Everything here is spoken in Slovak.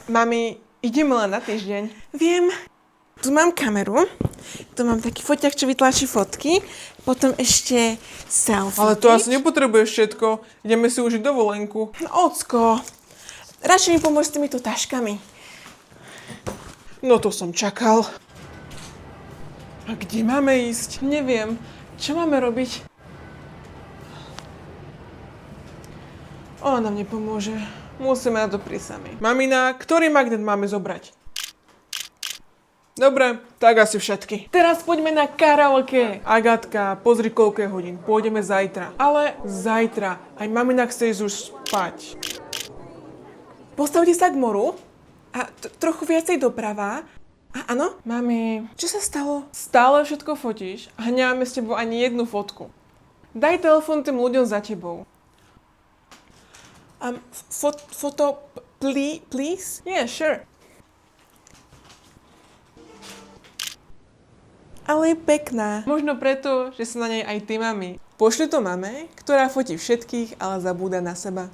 Mami, ideme len na týždeň. Viem. Tu mám kameru, tu mám taký foťak, čo vytlačí fotky, potom ešte selfie. Ale to asi nepotrebuješ všetko. Ideme si užiť dovolenku. No, ocko, radšej mi pomôž s týmito taškami. No to som čakal. A kde máme ísť? Neviem. Čo máme robiť? Ona nám nepomôže. Musíme na to prísť sami. Mamina, ktorý magnet máme zobrať? Dobre, tak asi všetky. Teraz poďme na karaoke. Agatka, pozri, koľko je hodín. Pôjdeme zajtra. Ale Zajtra. Aj mamina chce ísť už spať. postavte sa k moru a trochu viacej doprava. A áno, mami, čo sa stalo? Stále všetko fotíš a nemáme s tebou ani jednu fotku. Daj telefón tým ľuďom za tebou. Foto, please? Yeah, sure. Ale je pekná. Možno preto, že sa na nej aj ty, mami. Pošli to mame, ktorá fotí všetkých, ale zabúda na seba.